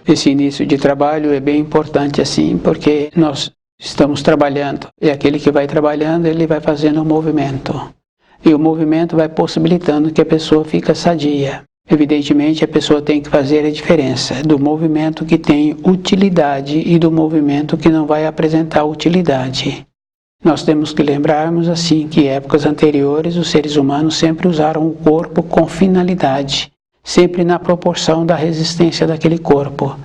Esse início de trabalho é bem importante assim, porque nós estamos trabalhando, e aquele que vai trabalhando, ele vai fazendo um movimento. E o movimento vai possibilitando que a pessoa fique sadia. Evidentemente, a pessoa tem que fazer a diferença do movimento que tem utilidade e do movimento que não vai apresentar utilidade. Nós temos que lembrarmos assim que em épocas anteriores os seres humanos sempre usaram o corpo com finalidade, sempre na proporção da resistência daquele corpo.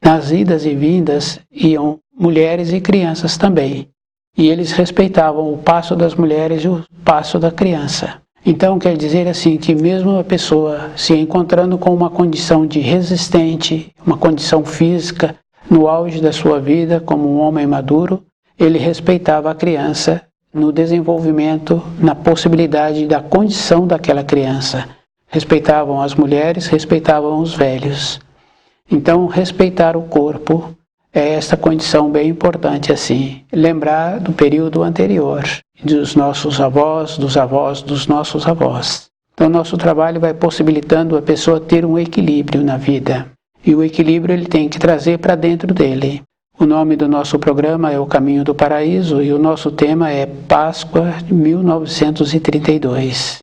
Nas idas e vindas iam mulheres e crianças também, e eles respeitavam o passo das mulheres e o passo da criança. Então quer dizer assim que mesmo a pessoa se encontrando com uma condição de resistente, uma condição física, no auge da sua vida como um homem maduro, ele respeitava a criança no desenvolvimento, na possibilidade da condição daquela criança. Respeitavam as mulheres, respeitavam os velhos. Então, respeitar o corpo é esta condição bem importante assim. Lembrar do período anterior, dos nossos avós, dos nossos avós. Então, nosso trabalho vai possibilitando a pessoa ter um equilíbrio na vida. E o equilíbrio ele tem que trazer para dentro dele. O nome do nosso programa é O Caminho do Paraíso e o nosso tema é Páscoa 1932.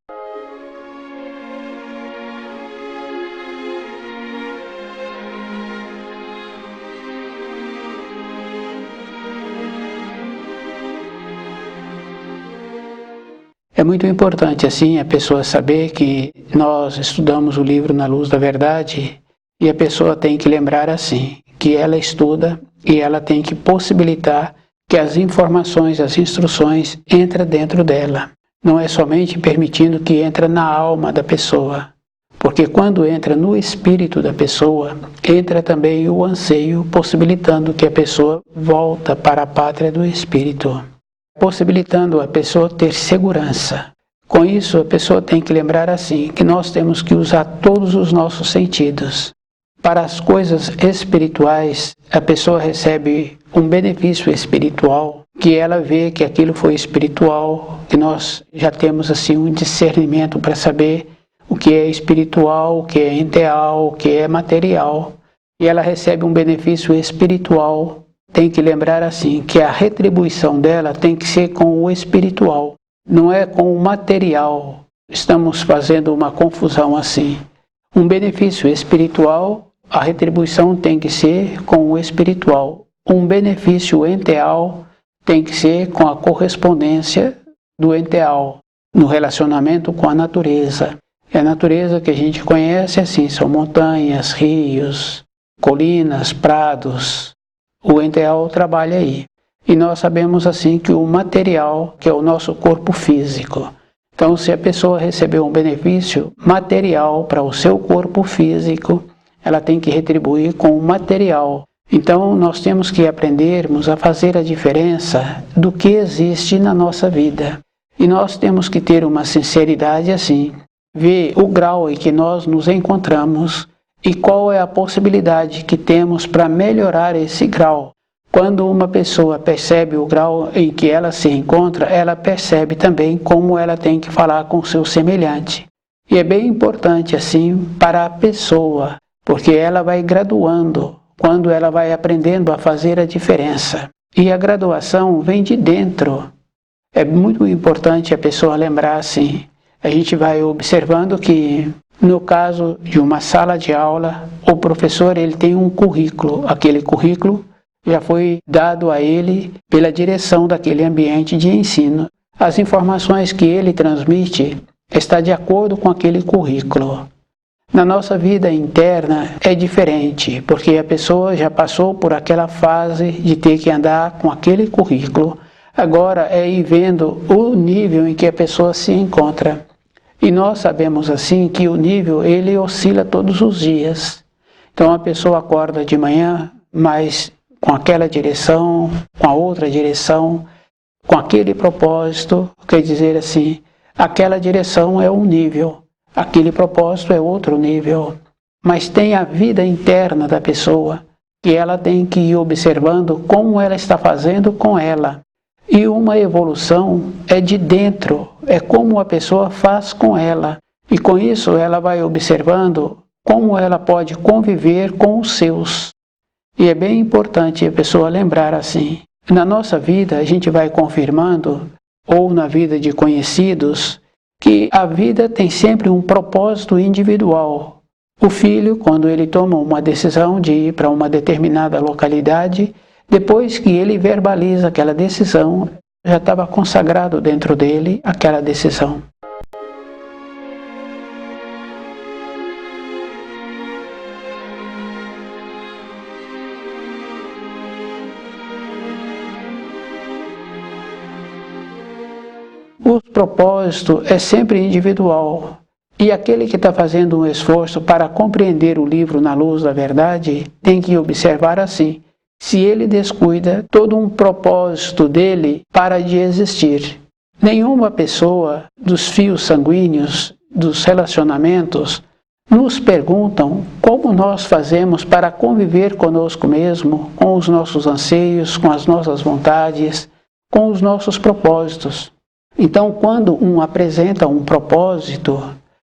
É muito importante assim a pessoa saber que nós estudamos o livro Na Luz da Verdade e a pessoa tem que lembrar assim, que ela estuda e ela tem que possibilitar que as informações, as instruções entrem dentro dela. Não é somente permitindo que entre na alma da pessoa, porque quando entra no espírito da pessoa, entra também o anseio, possibilitando que a pessoa volta para a pátria do espírito, possibilitando a pessoa ter segurança. Com isso, a pessoa tem que lembrar assim, que nós temos que usar todos os nossos sentidos. Para as coisas espirituais, a pessoa recebe um benefício espiritual, que ela vê que aquilo foi espiritual, que nós já temos assim um discernimento para saber o que é espiritual, o que é ideal, o que é material. E ela recebe um benefício espiritual. Tem que lembrar assim, que a retribuição dela tem que ser com o espiritual, não é com o material. Estamos fazendo uma confusão assim. Um benefício espiritual, a retribuição tem que ser com o espiritual. Um benefício enteal tem que ser com a correspondência do enteal, no relacionamento com a natureza. E a natureza que a gente conhece assim, são montanhas, rios, colinas, prados. O enteal trabalha aí. E nós sabemos assim que o material, que é o nosso corpo físico. Então, se a pessoa recebeu um benefício material para o seu corpo físico, ela tem que retribuir com o material. Então, nós temos que aprendermos a fazer a diferença do que existe na nossa vida. E nós temos que ter uma sinceridade assim, ver o grau em que nós nos encontramos e qual é a possibilidade que temos para melhorar esse grau. Quando uma pessoa percebe o grau em que ela se encontra, ela percebe também como ela tem que falar com o seu semelhante. E é bem importante assim para a pessoa, porque ela vai graduando, quando ela vai aprendendo a fazer a diferença. E a graduação vem de dentro. É muito importante a pessoa lembrar assim. A gente vai observando que no caso de uma sala de aula, o professor ele tem um currículo. Aquele currículo já foi dado a ele pela direção daquele ambiente de ensino. As informações que ele transmite estão de acordo com aquele currículo. Na nossa vida interna é diferente, porque a pessoa já passou por aquela fase de ter que andar com aquele currículo. Agora é ir vendo o nível em que a pessoa se encontra. E nós sabemos assim que o nível ele oscila todos os dias. Então a pessoa acorda de manhã, mas com aquela direção, com a outra direção, com aquele propósito, quer dizer assim, aquela direção é um nível, aquele propósito é outro nível. Mas tem a vida interna da pessoa, que ela tem que ir observando como ela está fazendo com ela. E uma evolução é de dentro, é como a pessoa faz com ela. E com isso ela vai observando como ela pode conviver com os seus. E é bem importante a pessoa lembrar assim. Na nossa vida, a gente vai confirmando, ou na vida de conhecidos, que a vida tem sempre um propósito individual. O filho, quando ele toma uma decisão de ir para uma determinada localidade, depois que ele verbaliza aquela decisão, já estava consagrado dentro dele aquela decisão. O propósito é sempre individual. E aquele que está fazendo um esforço para compreender o livro na luz da verdade, tem que observar assim: se ele descuida, todo um propósito dele para de existir. Nenhuma pessoa dos fios sanguíneos, dos relacionamentos, nos perguntam como nós fazemos para conviver conosco mesmo, com os nossos anseios, com as nossas vontades, com os nossos propósitos. Então, quando um apresenta um propósito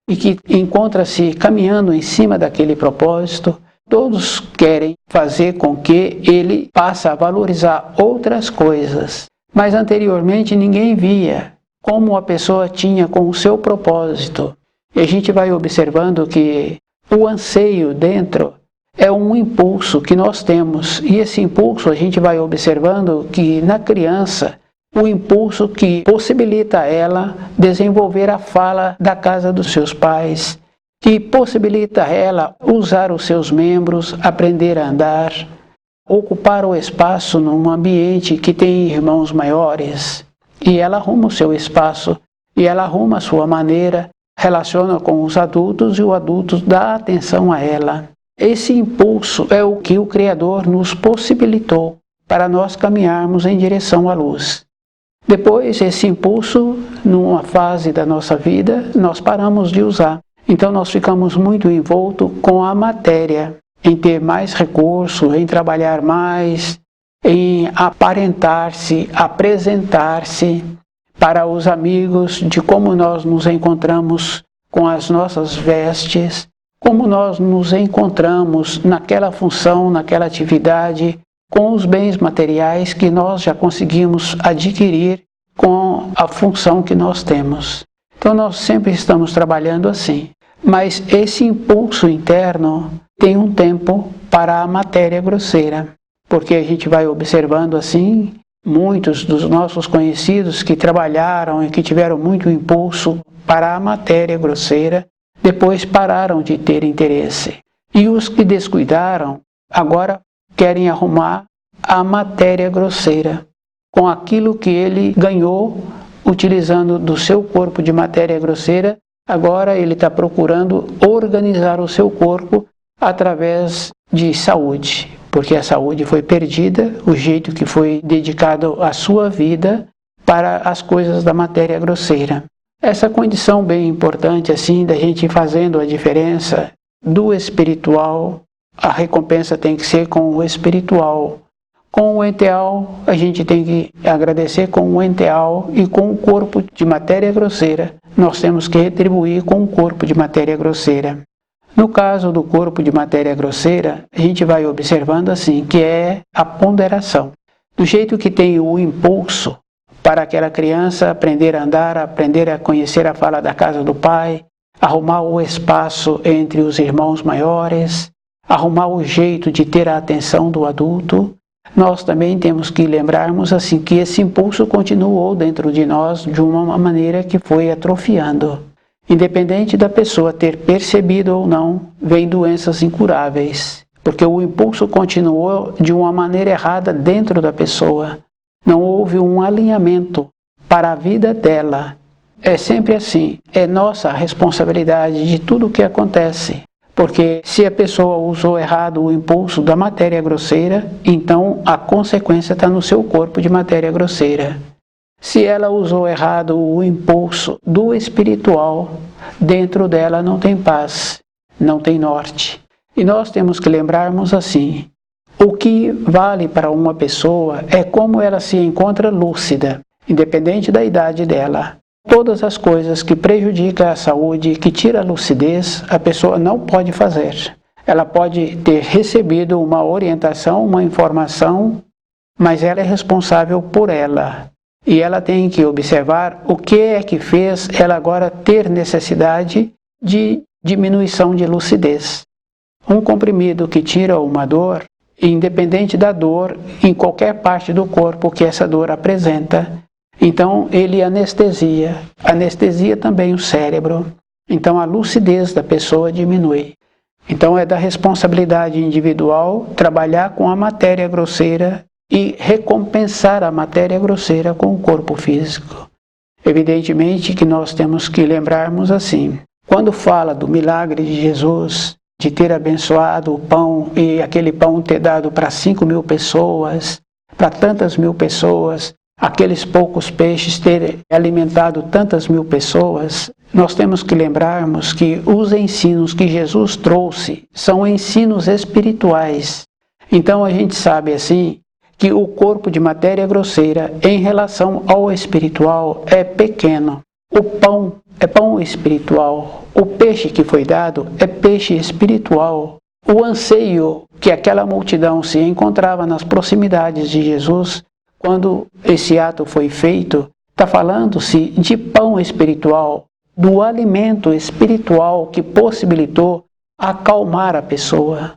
e que encontra-se caminhando em cima daquele propósito, todos querem fazer com que ele passe a valorizar outras coisas. Mas anteriormente ninguém via como a pessoa tinha com o seu propósito. E a gente vai observando que o anseio dentro é um impulso que nós temos. E esse impulso a gente vai observando que na criança, o impulso que possibilita ela desenvolver a fala da casa dos seus pais, que possibilita ela usar os seus membros, aprender a andar, ocupar o espaço num ambiente que tem irmãos maiores. E ela arruma o seu espaço, e ela arruma a sua maneira, relaciona com os adultos e o adulto dá atenção a ela. Esse impulso é o que o Criador nos possibilitou para nós caminharmos em direção à luz. Depois, esse impulso, numa fase da nossa vida, nós paramos de usar. Então, nós ficamos muito envoltos com a matéria, em ter mais recurso, em trabalhar mais, em aparentar-se, apresentar-se para os amigos de como nós nos encontramos com as nossas vestes, como nós nos encontramos naquela função, naquela atividade, com os bens materiais que nós já conseguimos adquirir com a função que nós temos. Então nós sempre estamos trabalhando assim. Mas esse impulso interno tem um tempo para a matéria grosseira, porque a gente vai observando assim, muitos dos nossos conhecidos que trabalharam e que tiveram muito impulso para a matéria grosseira, depois pararam de ter interesse. E os que descuidaram, agora querem arrumar a matéria grosseira, com aquilo que ele ganhou utilizando do seu corpo de matéria grosseira. Agora ele está procurando organizar o seu corpo através de saúde, porque a saúde foi perdida, o jeito que foi dedicado à sua vida para as coisas da matéria grosseira. Essa condição bem importante assim, da gente ir fazendo a diferença do espiritual. A recompensa tem que ser com o espiritual. Com o enteal, a gente tem que agradecer com o enteal, e com o corpo de matéria grosseira, nós temos que retribuir com o corpo de matéria grosseira. No caso do corpo de matéria grosseira, a gente vai observando assim, que é a ponderação. Do jeito que tem o impulso para aquela criança aprender a andar, aprender a conhecer a fala da casa do pai, arrumar o espaço entre os irmãos maiores, arrumar o jeito de ter a atenção do adulto, nós também temos que lembrarmos assim que esse impulso continuou dentro de nós de uma maneira que foi atrofiando. Independente da pessoa ter percebido ou não, vem doenças incuráveis, porque o impulso continuou de uma maneira errada dentro da pessoa. Não houve um alinhamento para a vida dela. É sempre assim, é nossa responsabilidade de tudo o que acontece. Porque se a pessoa usou errado o impulso da matéria grosseira, então a consequência está no seu corpo de matéria grosseira. Se ela usou errado o impulso do espiritual, dentro dela não tem paz, não tem norte. E nós temos que lembrarmos assim, o que vale para uma pessoa é como ela se encontra lúcida, independente da idade dela. Todas as coisas que prejudicam a saúde, que tira a lucidez, a pessoa não pode fazer. Ela pode ter recebido uma orientação, uma informação, mas ela é responsável por ela. E ela tem que observar o que é que fez ela agora ter necessidade de diminuição de lucidez. Um comprimido que tira uma dor, independente da dor, em qualquer parte do corpo que essa dor apresenta, então ele anestesia também o cérebro. Então a lucidez da pessoa diminui. Então é da responsabilidade individual trabalhar com a matéria grosseira e recompensar a matéria grosseira com o corpo físico. Evidentemente que nós temos que lembrarmos assim, quando fala do milagre de Jesus, de ter abençoado o pão e aquele pão ter dado para 5.000 pessoas, para tantas mil pessoas, aqueles poucos peixes terem alimentado tantas mil pessoas, nós temos que lembrarmos que os ensinos que Jesus trouxe são ensinos espirituais. Então a gente sabe assim que o corpo de matéria grosseira em relação ao espiritual é pequeno. O pão é pão espiritual. O peixe que foi dado é peixe espiritual. O anseio que aquela multidão se encontrava nas proximidades de Jesus, quando esse ato foi feito, está falando-se de pão espiritual, do alimento espiritual que possibilitou acalmar a pessoa.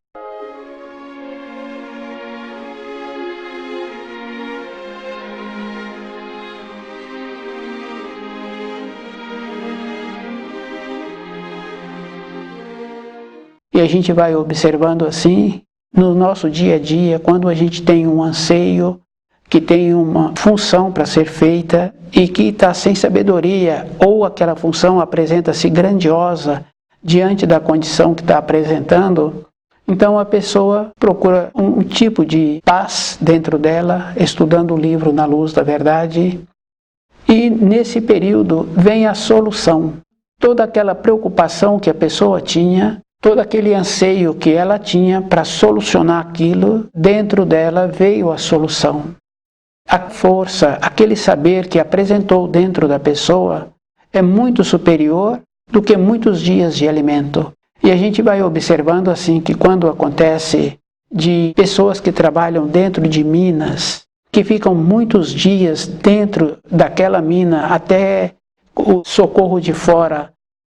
E a gente vai observando assim, no nosso dia a dia, quando a gente tem um anseio, que tem uma função para ser feita e que está sem sabedoria, ou aquela função apresenta-se grandiosa diante da condição que está apresentando, então a pessoa procura um tipo de paz dentro dela, estudando o livro Na Luz da Verdade, e nesse período vem a solução. Toda aquela preocupação que a pessoa tinha, todo aquele anseio que ela tinha para solucionar aquilo, dentro dela veio a solução. A força, aquele saber que apresentou dentro da pessoa é muito superior do que muitos dias de alimento. E a gente vai observando assim que quando acontece de pessoas que trabalham dentro de minas, que ficam muitos dias dentro daquela mina até o socorro de fora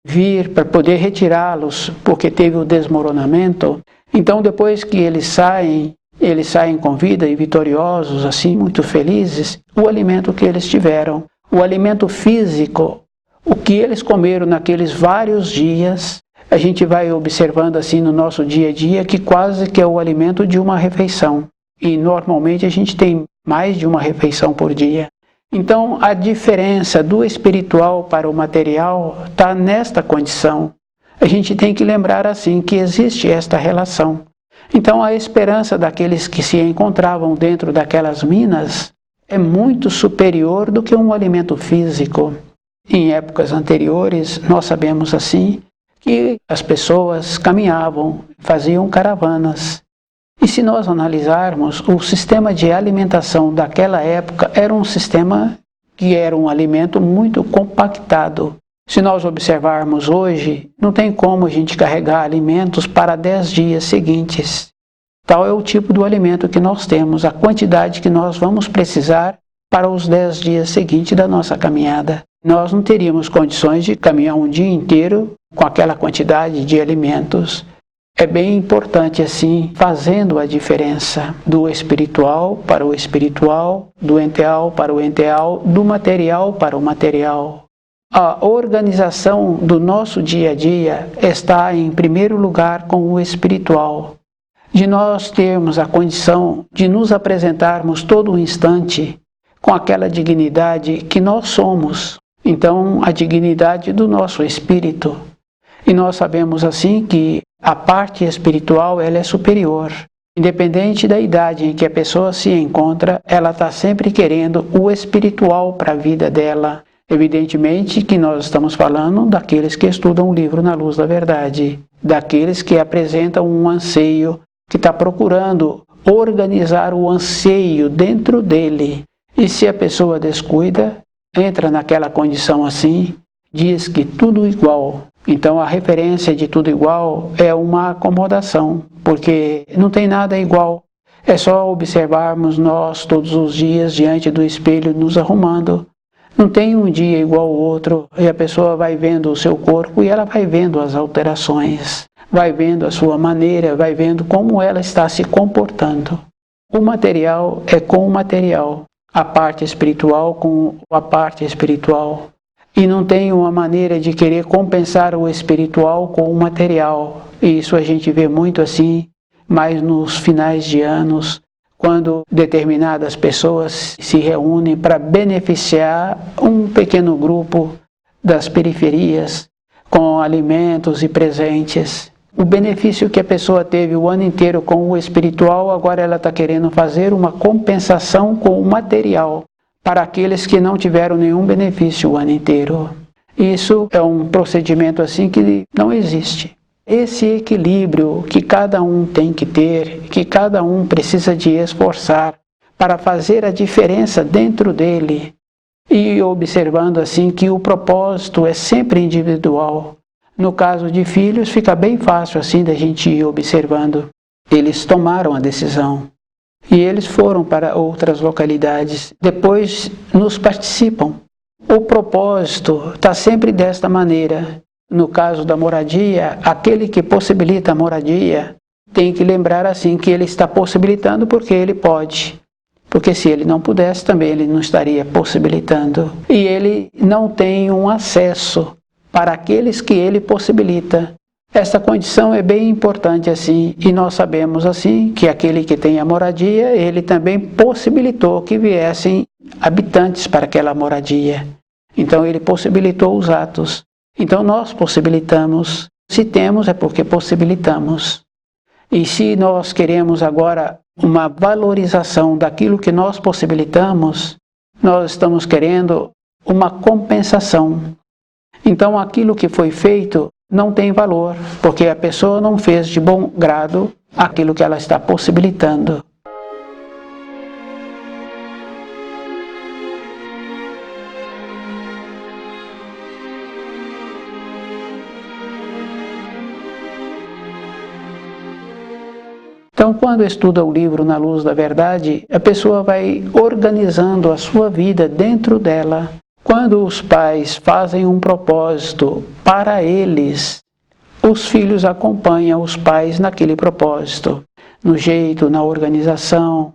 vir para poder retirá-los, porque teve o desmoronamento. Então, depois que eles saem com vida e vitoriosos, assim, muito felizes, o alimento que eles tiveram, o alimento físico, o que eles comeram naqueles vários dias, a gente vai observando assim no nosso dia a dia que quase que é o alimento de uma refeição. E normalmente a gente tem mais de uma refeição por dia. Então, a diferença do espiritual para o material está nesta condição. A gente tem que lembrar assim que existe esta relação. Então, a esperança daqueles que se encontravam dentro daquelas minas é muito superior do que um alimento físico. Em épocas anteriores, nós sabemos assim que as pessoas caminhavam, faziam caravanas. E se nós analisarmos, o sistema de alimentação daquela época era um sistema que era um alimento muito compactado. Se nós observarmos hoje, não tem como a gente carregar alimentos para 10 dias seguintes. Tal é o tipo do alimento que nós temos, a quantidade que nós vamos precisar para os 10 dias seguintes da nossa caminhada. Nós não teríamos condições de caminhar um dia inteiro com aquela quantidade de alimentos. É bem importante assim, fazendo a diferença do espiritual para o espiritual, do enteal para o enteal, do material para o material. A organização do nosso dia a dia está em primeiro lugar com o espiritual. De nós termos a condição de nos apresentarmos todo o instante com aquela dignidade que nós somos. Então, a dignidade do nosso espírito. E nós sabemos assim que a parte espiritual ela é superior. Independente da idade em que a pessoa se encontra, ela está sempre querendo o espiritual para a vida dela. Evidentemente que nós estamos falando daqueles que estudam o livro Na Luz da Verdade, daqueles que apresentam um anseio, que está procurando organizar o anseio dentro dele. E se a pessoa descuida, entra naquela condição assim, diz que tudo igual. Então a referência de tudo igual é uma acomodação, porque não tem nada igual. É só observarmos nós todos os dias diante do espelho nos arrumando. Não tem um dia igual ao outro, e a pessoa vai vendo o seu corpo e ela vai vendo as alterações, vai vendo a sua maneira, vai vendo como ela está se comportando. O material é com o material, a parte espiritual com a parte espiritual. E não tem uma maneira de querer compensar o espiritual com o material. E isso a gente vê muito assim, mas nos finais de anos, quando determinadas pessoas se reúnem para beneficiar um pequeno grupo das periferias com alimentos e presentes. O benefício que a pessoa teve o ano inteiro com o espiritual, agora ela está querendo fazer uma compensação com o material para aqueles que não tiveram nenhum benefício o ano inteiro. Isso é um procedimento assim que não existe. Esse equilíbrio que cada um tem que ter, que cada um precisa de esforçar para fazer a diferença dentro dele, e observando assim que o propósito é sempre individual. No caso de filhos, fica bem fácil assim da gente ir observando. Eles tomaram a decisão e eles foram para outras localidades. Depois nos participam. O propósito está sempre desta maneira. No caso da moradia, aquele que possibilita a moradia tem que lembrar assim que ele está possibilitando porque ele pode. Porque se ele não pudesse, também ele não estaria possibilitando. E ele não tem um acesso para aqueles que ele possibilita. Essa condição é bem importante assim, e nós sabemos assim que aquele que tem a moradia, ele também possibilitou que viessem habitantes para aquela moradia. Então ele possibilitou os atos. Então nós possibilitamos. Se temos é porque possibilitamos. E se nós queremos agora uma valorização daquilo que nós possibilitamos, nós estamos querendo uma compensação. Então aquilo que foi feito não tem valor, porque a pessoa não fez de bom grado aquilo que ela está possibilitando. Então, quando estuda o livro Na Luz da Verdade, a pessoa vai organizando a sua vida dentro dela. Quando os pais fazem um propósito para eles, os filhos acompanham os pais naquele propósito, no jeito, na organização,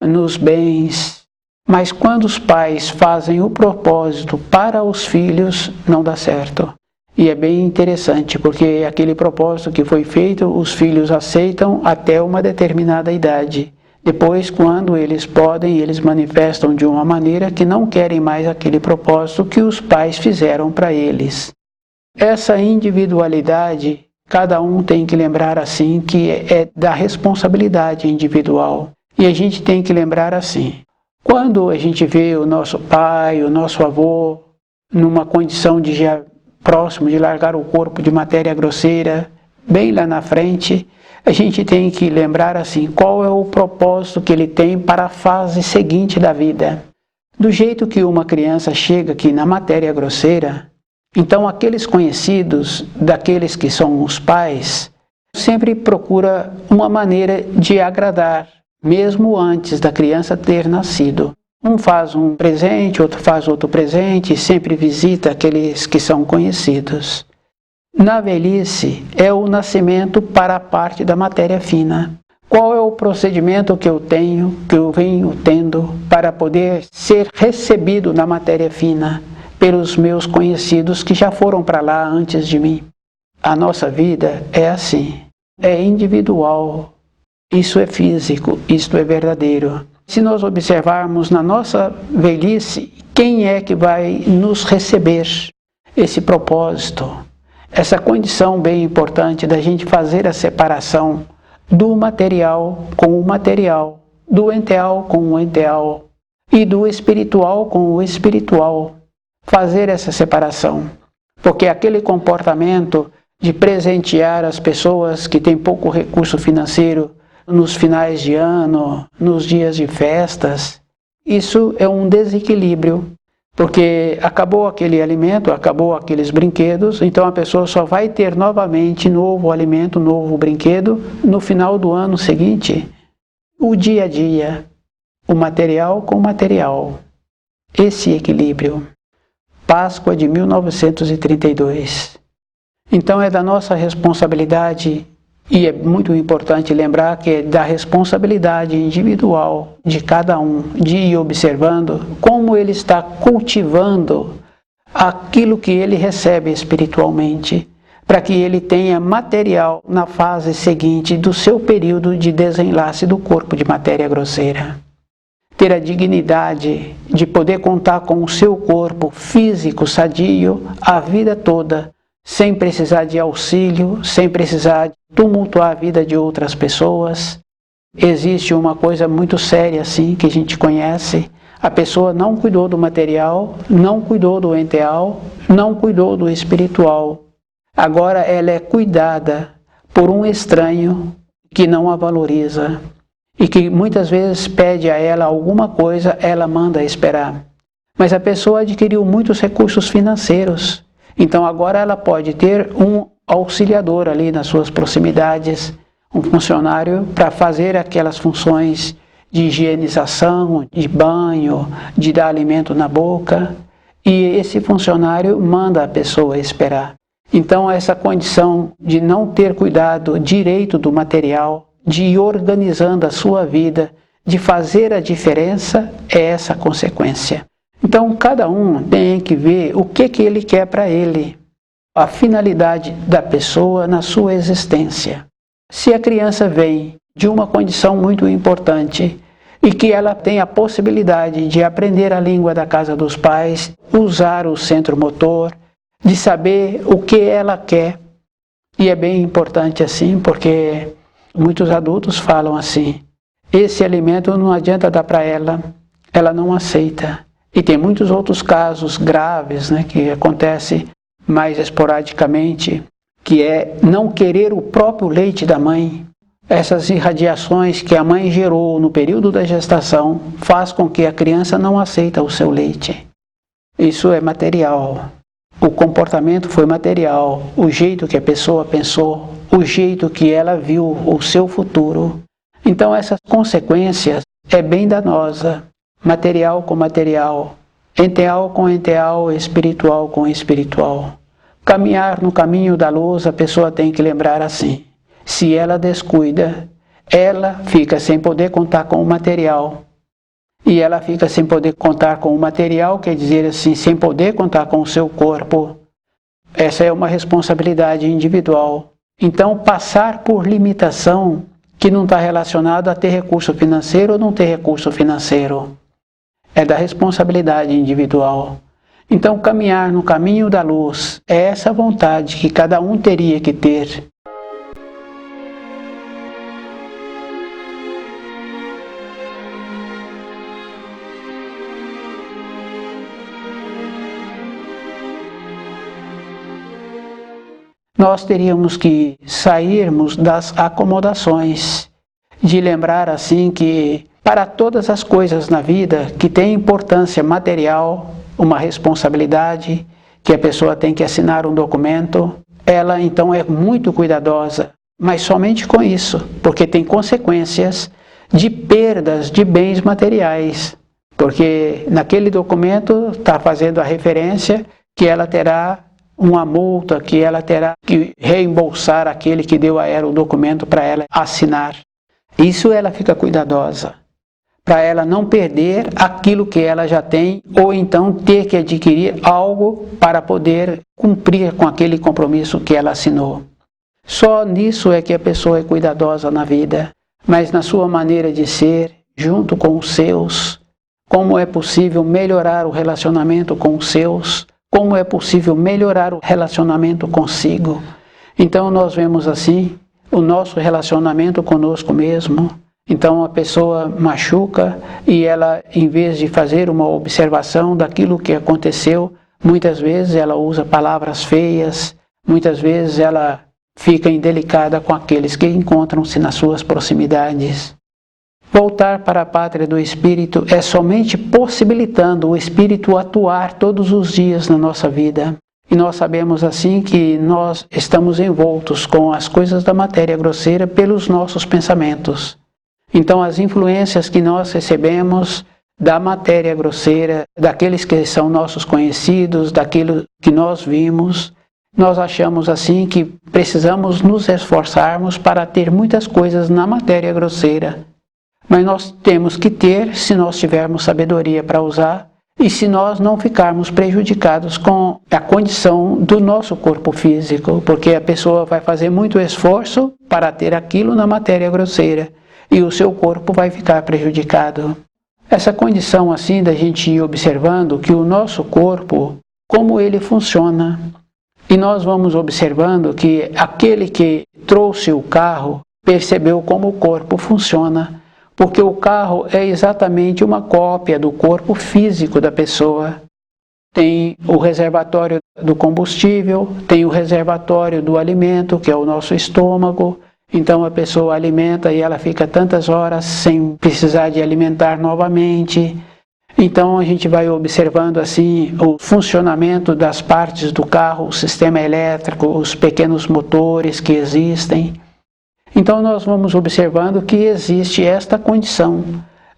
nos bens. Mas quando os pais fazem o propósito para os filhos, não dá certo. E é bem interessante, porque aquele propósito que foi feito, os filhos aceitam até uma determinada idade. Depois, quando eles podem, eles manifestam de uma maneira que não querem mais aquele propósito que os pais fizeram para eles. Essa individualidade, cada um tem que lembrar assim, que é da responsabilidade individual. E a gente tem que lembrar assim, quando a gente vê o nosso pai, o nosso avô, numa condição de já próximo de largar o corpo de matéria grosseira, bem lá na frente, a gente tem que lembrar assim, qual é o propósito que ele tem para a fase seguinte da vida. Do jeito que uma criança chega aqui na matéria grosseira, então aqueles conhecidos daqueles que são os pais, sempre procura uma maneira de agradar, mesmo antes da criança ter nascido. Um faz um presente, outro faz outro presente, sempre visita aqueles que são conhecidos. Na velhice, é o nascimento para a parte da matéria fina. Qual é o procedimento que eu tenho, que eu venho tendo, para poder ser recebido na matéria fina pelos meus conhecidos que já foram para lá antes de mim? A nossa vida é assim, é individual, isso é físico, isto é verdadeiro. Se nós observarmos na nossa velhice, quem é que vai nos receber esse propósito? Essa condição bem importante da gente fazer a separação do material com o material, do enteal com o enteal e do espiritual com o espiritual. Fazer essa separação, porque aquele comportamento de presentear as pessoas que têm pouco recurso financeiro nos finais de ano, nos dias de festas, isso é um desequilíbrio. Porque acabou aquele alimento, acabou aqueles brinquedos, então a pessoa só vai ter novamente novo alimento, novo brinquedo no final do ano seguinte. O dia a dia, o material com o material. Esse equilíbrio. Páscoa de 1932. Então é da nossa responsabilidade, e é muito importante lembrar que é da responsabilidade individual de cada um de ir observando como ele está cultivando aquilo que ele recebe espiritualmente, para que ele tenha material na fase seguinte do seu período de desenlace do corpo de matéria grosseira. Ter a dignidade de poder contar com o seu corpo físico sadio a vida toda, sem precisar de auxílio, sem precisar tumultuar a vida de outras pessoas. Existe uma coisa muito séria assim, que a gente conhece: a pessoa não cuidou do material, não cuidou do enteal, não cuidou do espiritual. Agora ela é cuidada por um estranho que não a valoriza e que muitas vezes pede a ela alguma coisa, ela manda esperar. Mas a pessoa adquiriu muitos recursos financeiros, então agora ela pode ter um auxiliador ali nas suas proximidades, um funcionário para fazer aquelas funções de higienização, de banho, de dar alimento na boca, e esse funcionário manda a pessoa esperar. Então essa condição de não ter cuidado direito do material, de ir organizando a sua vida, de fazer a diferença, é essa a consequência. Então cada um tem que ver o que ele quer para ele, a finalidade da pessoa na sua existência. Se a criança vem de uma condição muito importante e que ela tem a possibilidade de aprender a língua da casa dos pais, usar o centro motor, de saber o que ela quer, e é bem importante assim, porque muitos adultos falam assim: esse alimento não adianta dar para ela, ela não aceita. E tem muitos outros casos graves, né, que acontecem mais esporadicamente, que é não querer o próprio leite da mãe. Essas irradiações que a mãe gerou no período da gestação faz com que a criança não aceita o seu leite. Isso é material. O comportamento foi material, o jeito que a pessoa pensou, o jeito que ela viu o seu futuro. Então essas consequências é bem danosa. Material com material, enteal com enteal, espiritual com espiritual. Caminhar no caminho da luz, a pessoa tem que lembrar assim: se ela descuida, ela fica sem poder contar com o material. E ela fica sem poder contar com o material, quer dizer assim, sem poder contar com o seu corpo. Essa é uma responsabilidade individual. Então, passar por limitação que não está relacionada a ter recurso financeiro ou não ter recurso financeiro. É da responsabilidade individual. Então, caminhar no caminho da luz é essa vontade que cada um teria que ter. Nós teríamos que sairmos das acomodações, de lembrar assim que para todas as coisas na vida que têm importância material, uma responsabilidade, que a pessoa tem que assinar um documento, ela então é muito cuidadosa, mas somente com isso, porque tem consequências de perdas de bens materiais, porque naquele documento está fazendo a referência que ela terá uma multa, que ela terá que reembolsar aquele que deu a ela o documento para ela assinar. Isso ela fica cuidadosa, para ela não perder aquilo que ela já tem, ou então ter que adquirir algo para poder cumprir com aquele compromisso que ela assinou. Só nisso é que a pessoa é cuidadosa na vida, mas na sua maneira de ser, junto com os seus, como é possível melhorar o relacionamento com os seus, como é possível melhorar o relacionamento consigo. Então nós vemos assim o nosso relacionamento conosco mesmo. Então a pessoa machuca e ela, em vez de fazer uma observação daquilo que aconteceu, muitas vezes ela usa palavras feias, muitas vezes ela fica indelicada com aqueles que encontram-se nas suas proximidades. Voltar para a pátria do Espírito é somente possibilitando o Espírito atuar todos os dias na nossa vida. E nós sabemos assim que nós estamos envoltos com as coisas da matéria grosseira pelos nossos pensamentos. Então as influências que nós recebemos da matéria grosseira, daqueles que são nossos conhecidos, daquilo que nós vimos, nós achamos assim que precisamos nos esforçarmos para ter muitas coisas na matéria grosseira. Mas nós temos que ter, se nós tivermos sabedoria para usar, e se nós não ficarmos prejudicados com a condição do nosso corpo físico, porque a pessoa vai fazer muito esforço para ter aquilo na matéria grosseira, e o seu corpo vai ficar prejudicado. Essa condição assim da gente ir observando que o nosso corpo, como ele funciona, e nós vamos observando que aquele que trouxe o carro percebeu como o corpo funciona, porque o carro é exatamente uma cópia do corpo físico da pessoa. Tem o reservatório do combustível, tem o reservatório do alimento, que é o nosso estômago. Então a pessoa alimenta e ela fica tantas horas sem precisar de alimentar novamente. Então a gente vai observando assim o funcionamento das partes do carro, o sistema elétrico, os pequenos motores que existem. Então nós vamos observando que existe esta condição,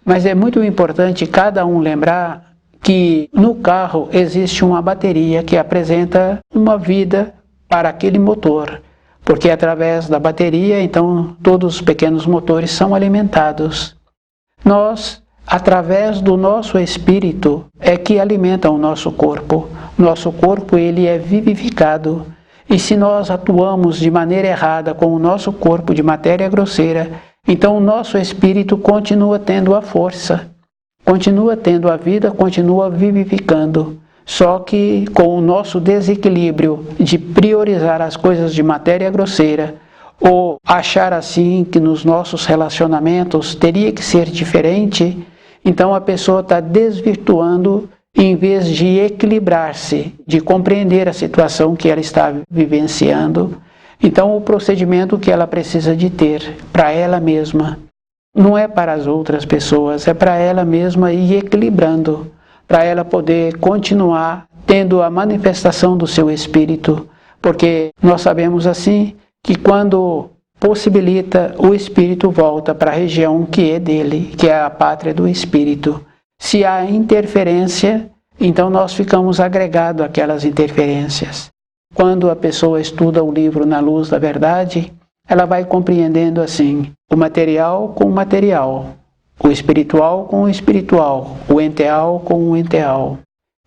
mas é muito importante cada um lembrar que no carro existe uma bateria que apresenta uma vida para aquele motor, porque através da bateria, então, todos os pequenos motores são alimentados. Nós, através do nosso espírito, é que alimenta o nosso corpo. Nosso corpo, ele é vivificado. E se nós atuamos de maneira errada com o nosso corpo de matéria grosseira, então o nosso espírito continua tendo a força, continua tendo a vida, continua vivificando. Só que com o nosso desequilíbrio de priorizar as coisas de matéria grosseira, ou achar assim que nos nossos relacionamentos teria que ser diferente, então a pessoa está desvirtuando em vez de equilibrar-se, de compreender a situação que ela está vivenciando. Então o procedimento que ela precisa de ter para ela mesma, não é para as outras pessoas, é para ela mesma ir equilibrando, para ela poder continuar tendo a manifestação do seu espírito, porque nós sabemos assim que quando possibilita, o espírito volta para a região que é dele, que é a pátria do espírito. Se há interferência, então nós ficamos agregados àquelas interferências. Quando a pessoa estuda o livro na luz da verdade, ela vai compreendendo assim, o material com o material, o espiritual com o espiritual, o enteal com o enteal.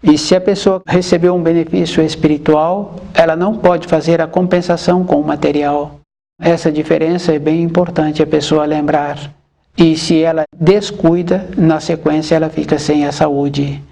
E se a pessoa recebeu um benefício espiritual, ela não pode fazer a compensação com o material. Essa diferença é bem importante a pessoa lembrar. E se ela descuida, na sequência ela fica sem a saúde.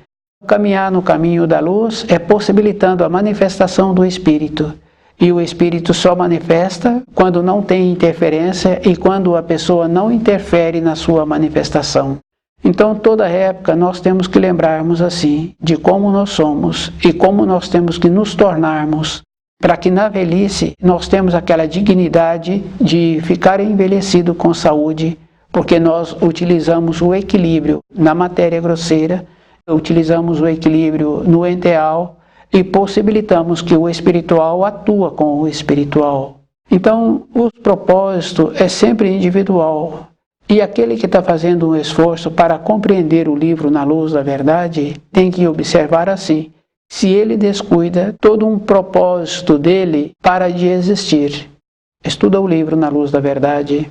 Caminhar no caminho da luz é possibilitando a manifestação do Espírito. E o Espírito só manifesta quando não tem interferência e quando a pessoa não interfere na sua manifestação. Então, toda época nós temos que lembrarmos assim, de como nós somos e como nós temos que nos tornarmos, para que na velhice nós temos aquela dignidade de ficar envelhecido com saúde, porque nós utilizamos o equilíbrio na matéria grosseira, utilizamos o equilíbrio no enteal e possibilitamos que o espiritual atua com o espiritual. Então, o propósito é sempre individual. E aquele que está fazendo um esforço para compreender o livro na luz da verdade, tem que observar assim, se ele descuida, todo um propósito dele para de existir. Estuda o livro na luz da verdade.